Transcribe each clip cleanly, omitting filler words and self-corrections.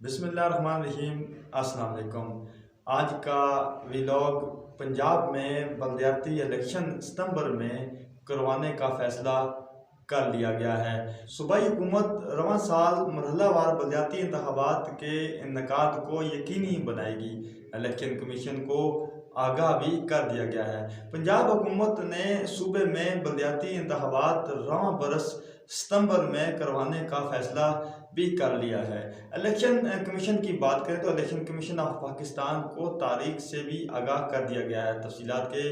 बिस्मिल्लाहिर्रहमानिर्रहीम। अस्सलाम वालेकुम। आज का व्लॉग पंजाब में बलदियाती इलेक्शन सितंबर में करवाने का फैसला कर लिया गया है। सूबाई हुकूमत रवां साल मरहलावार बलदियाती इंतखाबात के इनेकाद को यकीनी बनाएगी। इलेक्शन कमीशन को आगाह भी कर दिया गया है। पंजाब हुकूमत ने सूबे में बलदियाती इंतखाबात रवां बरस सितंबर में करवाने का फैसला भी कर लिया है। इलेक्शन कमीशन की बात करें तो इलेक्शन कमीशन ऑफ पाकिस्तान को तारीख से भी आगाह कर दिया गया है। तफसीलात के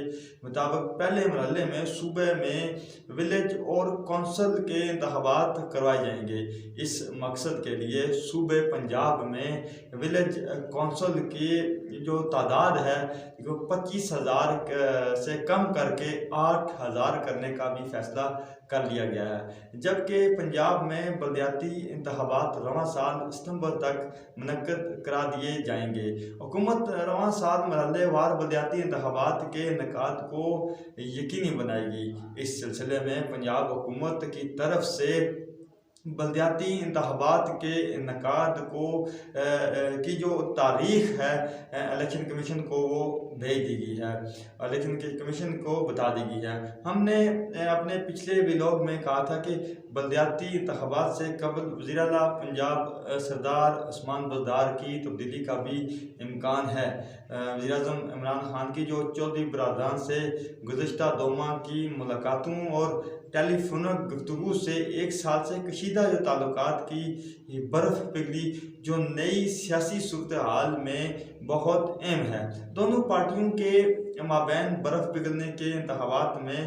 मुताबिक पहले मरहले में सूबे में विलेज और कौंसल के इंतखाबात करवाए जाएंगे। इस मकसद के लिए सूबे पंजाब में विलेज कौंसल की जो तादाद है वो 25,000 से कम करके 8,000 करने का भी फैसला कर लिया गया है। जबकि पंजाब में बलदियाती इंतखाबात रवां साल सितंबर तक मुनक्कद करा दिए जाएंगे। हुकूमत रवां साल मरहलेवार बलदियाती इंतखाबात के इनेकाद को यकीनी बनाएगी। इस सिलसिले में पंजाब हुकूमत की तरफ से बलदियाती इंतखाबात के इनेकाद को की जो तारीख है इलेक्शन कमीशन को वो भेज दी गई है, इलेक्शन कमीशन को बता दी गई है। हमने अपने पिछले व्लॉग में कहा था कि बलदियाती इंतखाबात से कबल वज़ीर आला पंजाब सरदार उस्मान बुज़दार की तब्दीली का भी इम्कान है। वज़ीर आज़म इमरान खान की जो चौधरी बरदरान से गुज़श्ता 2 माह की मुलाकातों और टेलीफोनिक गुफ्तगू से 1 साल से कशीदा जो ताल्लुकात की बर्फ़ पिघली जो नई सियासी सूरत हाल में बहुत अहम है। दोनों पार्टियों के माबैन बर्फ़ पिघलने के इंतखाबात में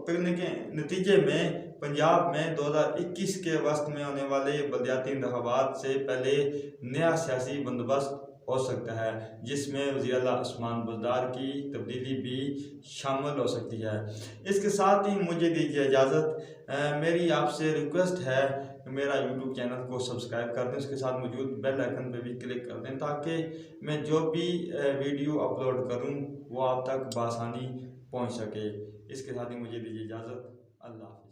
पिघलने के नतीजे में पंजाब में 2021 के वक्त में होने वाले बलदियाती इंतखाबात से पहले नया सियासी बंदोबस्त हो सकता है, जिसमें वज़ीर आला उस्मान बुज़दार की तब्दीली भी शामिल हो सकती है। इसके साथ ही मुझे दीजिए इजाज़त। मेरी आपसे रिक्वेस्ट है मेरा यूट्यूब चैनल को सब्सक्राइब कर दें, उसके साथ मौजूद बेल आइकन पर भी क्लिक कर दें ताकि मैं जो भी वीडियो अपलोड करूं वो आप तक बआसानी पहुंच सके। इसके साथ ही मुझे दीजिए इजाज़त। अल्लाह।